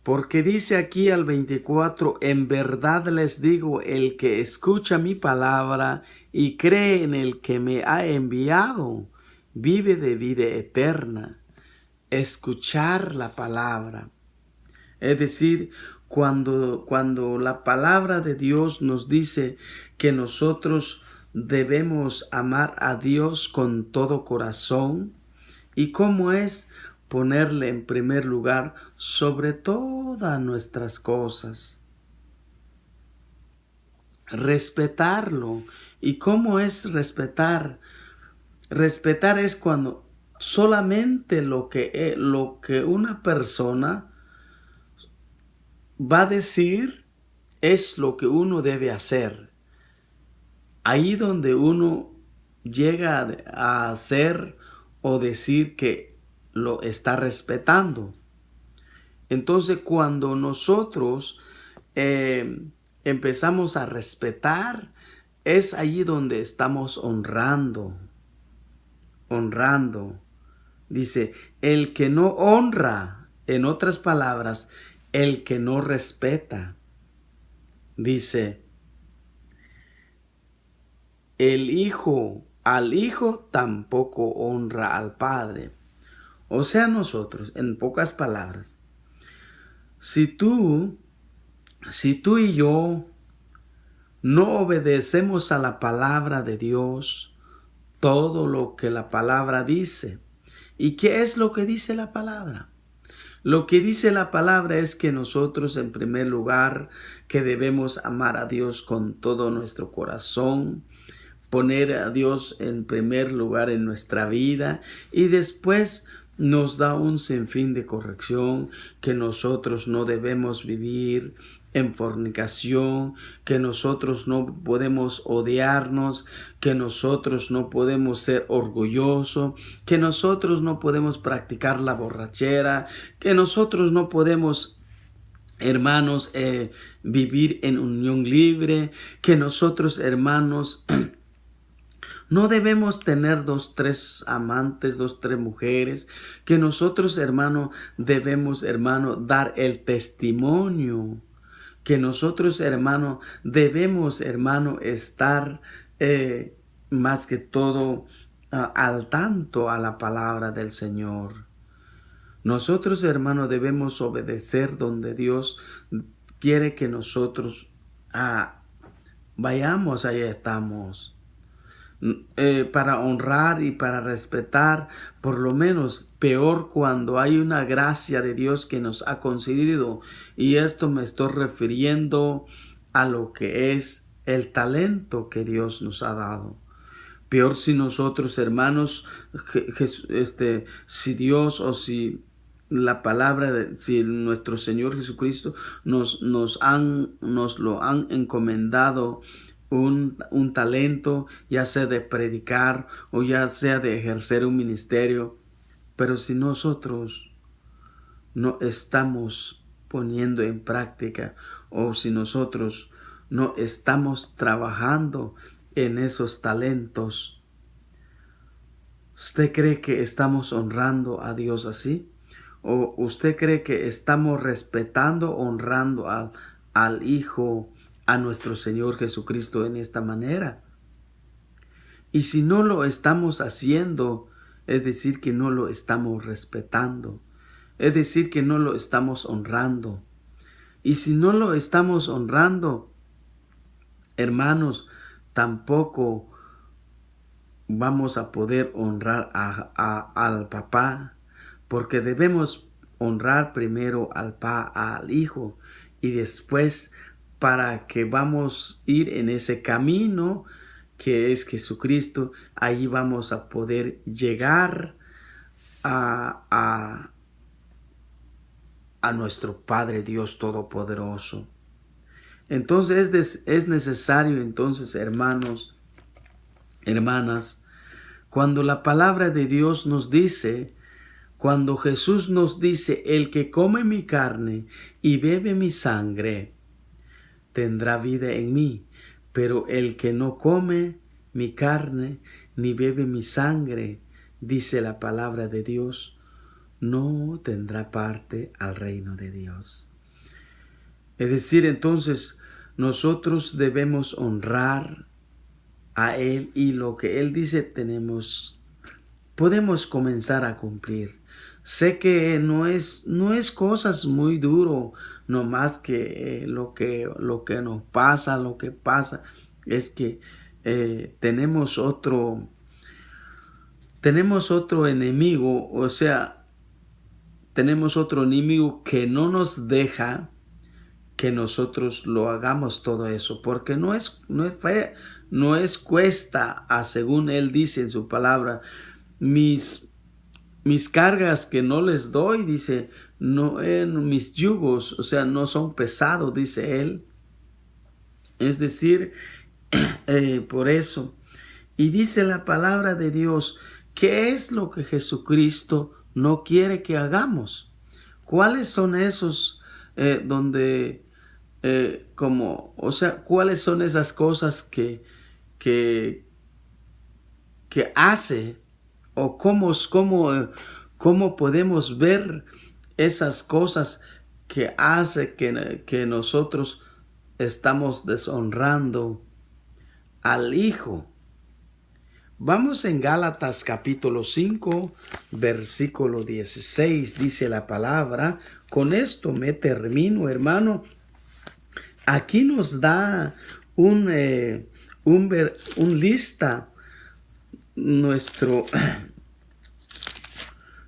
Porque dice aquí al 24, en verdad les digo, el que escucha mi palabra y cree en el que me ha enviado, vive de vida eterna. Escuchar la palabra. Es decir, cuando la palabra de Dios nos dice que nosotros debemos amar a Dios con todo corazón, ¿y cómo es? Ponerle en primer lugar sobre todas nuestras cosas. Respetarlo. ¿Y cómo es respetar? Respetar es cuando solamente lo que una persona va a decir es lo que uno debe hacer. Ahí donde uno llega a hacer o decir que lo está respetando. Entonces, cuando nosotros empezamos a respetar, es allí donde estamos honrando. Honrando. Dice, el que no honra, en otras palabras, el que no respeta. Dice, al hijo tampoco honra al padre. O sea, nosotros, en pocas palabras, si tú y yo no obedecemos a la palabra de Dios, todo lo que la palabra dice. ¿Y qué es lo que dice la palabra? Lo que dice la palabra es que nosotros, en primer lugar, que debemos amar a Dios con todo nuestro corazón, poner a Dios en primer lugar en nuestra vida, y después nos da un sinfín de corrección, que nosotros no debemos vivir en fornicación, que nosotros no podemos odiarnos, que nosotros no podemos ser orgullosos, que nosotros no podemos practicar la borrachera, que nosotros no podemos, hermanos, vivir en unión libre, que nosotros, hermanos, no debemos tener 2, 3 amantes, 2, 3 mujeres, que nosotros, hermano, debemos, hermano, dar el testimonio, que nosotros, hermano, debemos, hermano, estar más que todo al tanto a la palabra del Señor. Nosotros, hermano, debemos obedecer donde Dios quiere que nosotros vayamos, allá estamos. Para honrar y para respetar, por lo menos peor cuando hay una gracia de Dios que nos ha concedido, y esto me estoy refiriendo a lo que es el talento que Dios nos ha dado. Peor si nosotros, hermanos, si Dios o si la palabra, si nuestro Señor Jesucristo nos lo han encomendado un talento, ya sea de predicar o ya sea de ejercer un ministerio, pero si nosotros no estamos poniendo en práctica, o si nosotros no estamos trabajando en esos talentos, ¿usted cree que estamos honrando a Dios así? ¿O usted cree que estamos respetando, honrando al Hijo, a nuestro Señor Jesucristo en esta manera? Y si no lo estamos haciendo, es decir, que no lo estamos respetando, es decir, que no lo estamos honrando. Y si no lo estamos honrando, hermanos, tampoco vamos a poder honrar al papá, porque debemos honrar primero al Hijo, y después, para que vamos a ir en ese camino que es Jesucristo, ahí vamos a poder llegar a nuestro Padre Dios Todopoderoso. Entonces es necesario, entonces, hermanos, hermanas, cuando la palabra de Dios nos dice, cuando Jesús nos dice, el que come mi carne y bebe mi sangre, tendrá vida en mí, pero el que no come mi carne ni bebe mi sangre, dice la palabra de Dios, no tendrá parte al reino de Dios. Es decir, entonces nosotros debemos honrar a Él y lo que Él dice podemos comenzar a cumplir. Sé que no es cosas muy duro, no más que lo que nos pasa, lo que pasa es que tenemos otro enemigo, o sea, tenemos otro enemigo que no nos deja que nosotros lo hagamos todo eso, porque no es fe, no es cuesta, según Él dice en su palabra, mis cargas que no les doy, dice, no en mis yugos, o sea, no son pesados, dice Él. Es decir, por eso. Y dice la palabra de Dios, ¿qué es lo que Jesucristo no quiere que hagamos? ¿Cuáles son esos cuáles son esas cosas que hace o cómo podemos ver esas cosas que hace que nosotros estamos deshonrando al Hijo? Vamos en Gálatas capítulo 5, versículo 16, dice la palabra. Con esto me termino, hermano. Aquí nos da un lista nuestro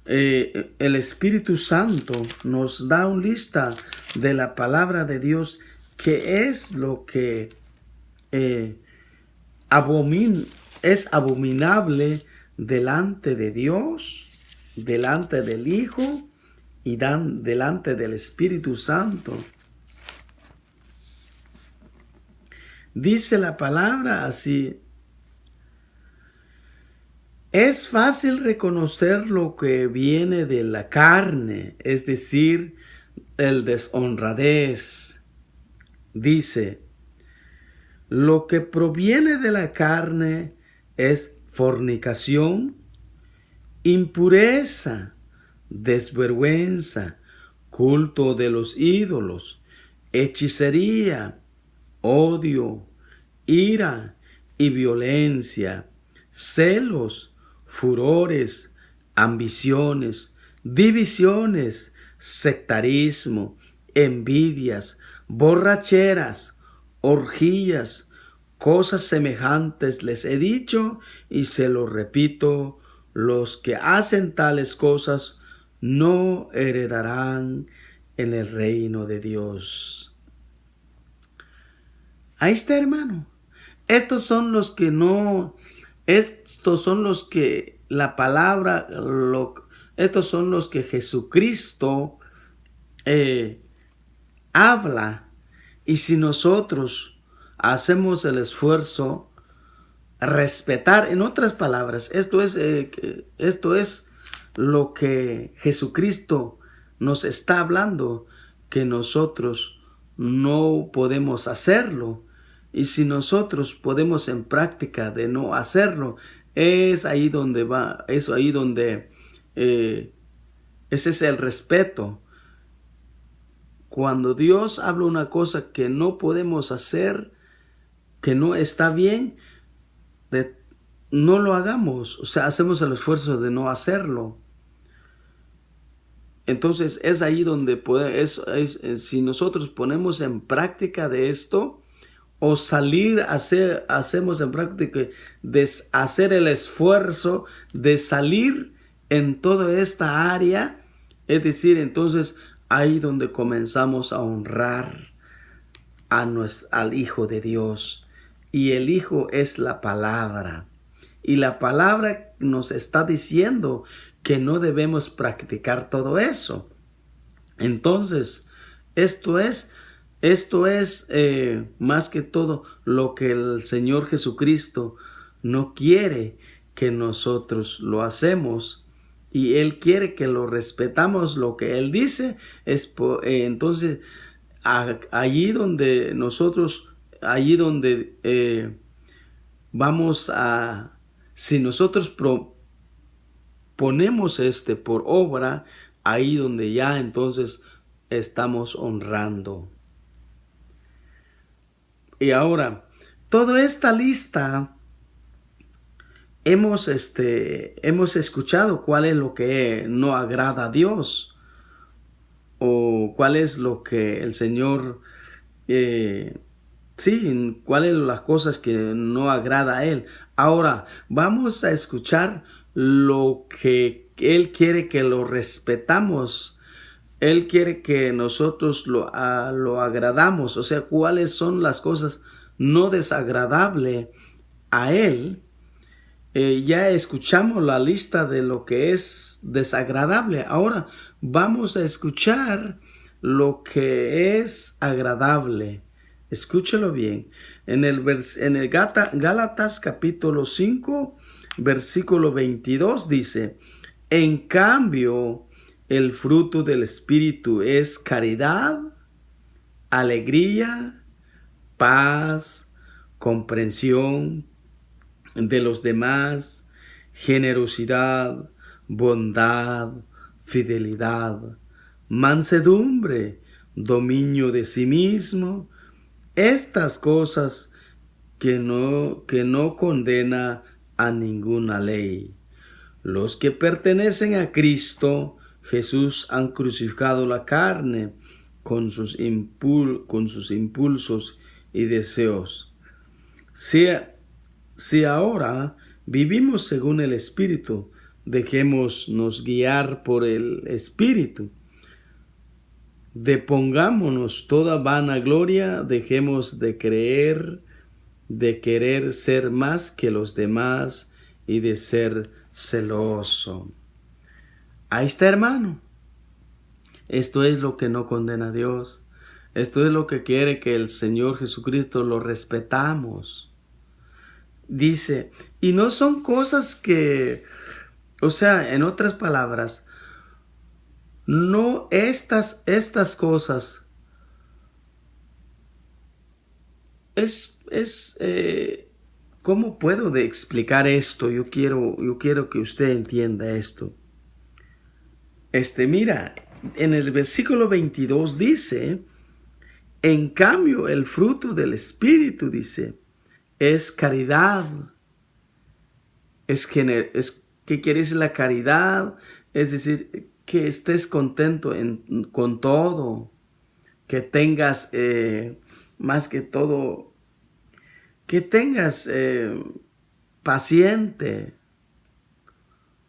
el Espíritu Santo nos da un lista de la palabra de Dios, que es lo que es abominable delante de Dios, delante del Hijo y delante del Espíritu Santo. Dice la palabra así: es fácil reconocer lo que viene de la carne, es decir, el deshonradez. Dice, lo que proviene de la carne es fornicación, impureza, desvergüenza, culto de los ídolos, hechicería, odio, ira y violencia, celos, furores, ambiciones, divisiones, sectarismo, envidias, borracheras, orgías, cosas semejantes les he dicho y se lo repito, los que hacen tales cosas no heredarán en el reino de Dios. Ahí está, hermano. Estos son los que la palabra, estos son los que Jesucristo habla. Y si nosotros hacemos el esfuerzo, respetar, en otras palabras, esto es lo que Jesucristo nos está hablando, que nosotros no podemos hacerlo. Y si nosotros podemos en práctica de no hacerlo, ese es el respeto. Cuando Dios habla una cosa que no podemos hacer, que no está bien, no lo hagamos. O sea, hacemos el esfuerzo de no hacerlo. Entonces es ahí donde si nosotros ponemos en práctica de esto, o hacemos en práctica de hacer el esfuerzo de salir en toda esta área, es decir, entonces ahí donde comenzamos a honrar al Hijo de Dios. Y el Hijo es la palabra. Y la palabra nos está diciendo que no debemos practicar todo eso. Entonces, esto es más que todo lo que el Señor Jesucristo no quiere que nosotros lo hacemos, y Él quiere que lo respetamos. Lo que Él dice es, entonces, allí donde vamos a, si nosotros ponemos por obra, ahí donde ya entonces estamos honrando. Y ahora, toda esta lista hemos escuchado cuál es lo que no agrada a Dios o cuál es lo que el Señor, sí, cuáles son las cosas que no agrada a Él. Ahora, vamos a escuchar lo que Él quiere que lo respetamos. Él quiere que nosotros lo agradamos. O sea, cuáles son las cosas no desagradables a Él. Ya escuchamos la lista de lo que es desagradable. Ahora vamos a escuchar lo que es agradable. Escúchelo bien. En el Gálatas capítulo 5, versículo 22 dice, en cambio, el fruto del Espíritu es caridad, alegría, paz, comprensión de los demás, generosidad, bondad, fidelidad, mansedumbre, dominio de sí mismo. Estas cosas que no condena a ninguna ley. Los que pertenecen a Cristo Jesús han crucificado la carne con sus impulsos y deseos. Si ahora vivimos según el Espíritu, dejémonos guiar por el Espíritu. Depongámonos toda vanagloria, dejemos de querer ser más que los demás y de ser celoso. Ahí está, hermano. Esto es lo que no condena a Dios. Esto es lo que quiere que el Señor Jesucristo lo respetamos. Dice, y no son cosas que, o sea, en otras palabras, no estas cosas ¿cómo puedo explicar esto? Yo quiero que usted entienda esto. Mira, en el versículo 22 dice, en cambio el fruto del Espíritu, dice, es caridad. ¿Qué quiere decir la caridad? Es decir, que estés contento con todo, que tengas, más que todo, que tengas paciente,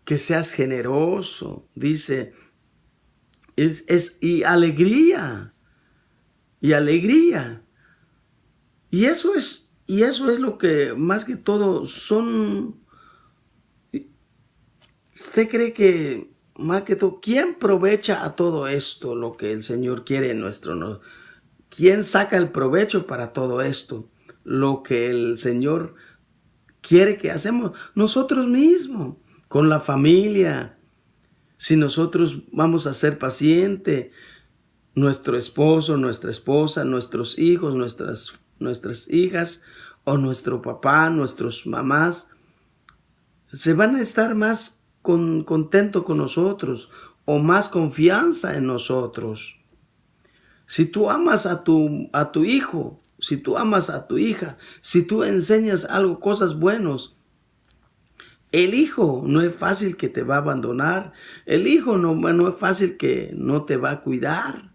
que seas generoso, dice, y alegría, y alegría. Y eso es lo que más que todo son. ¿Usted cree que más que todo, quién aprovecha a todo esto, lo que el Señor quiere en no? ¿Quién saca el provecho para todo esto? Lo que el Señor quiere que hacemos nosotros mismos, con la familia. Si nosotros vamos a ser pacientes, nuestro esposo, nuestra esposa, nuestros hijos, nuestras hijas, o nuestro papá, nuestros mamás, se van a estar más contentos con nosotros, o más confianza en nosotros. Si tú amas a tu hijo, si tú amas a tu hija, si tú enseñas algo, cosas buenas, el hijo no es fácil que te va a abandonar. El hijo no es fácil que no te va a cuidar.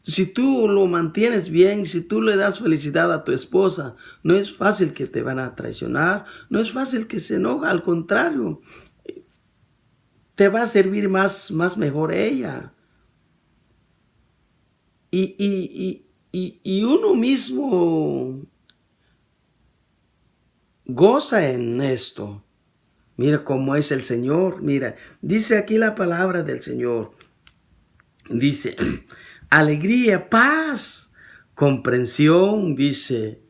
Si tú lo mantienes bien, si tú le das felicidad a tu esposa, no es fácil que te van a traicionar, no es fácil que se enoja, al contrario, te va a servir más mejor ella. Y uno mismo goza en esto. Mira cómo es el Señor. Mira, dice aquí la palabra del Señor. Dice, alegría, paz, comprensión, dice,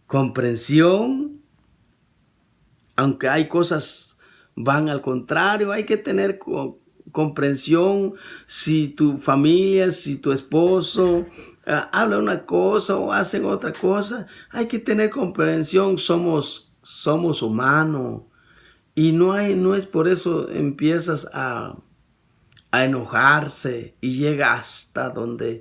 comprensión. Aunque hay cosas van al contrario, hay que tener comprensión. Si tu familia, si tu esposo habla una cosa o hacen otra cosa, hay que tener comprensión. Somos humanos. Y no es por eso empiezas a enojarse y llega hasta donde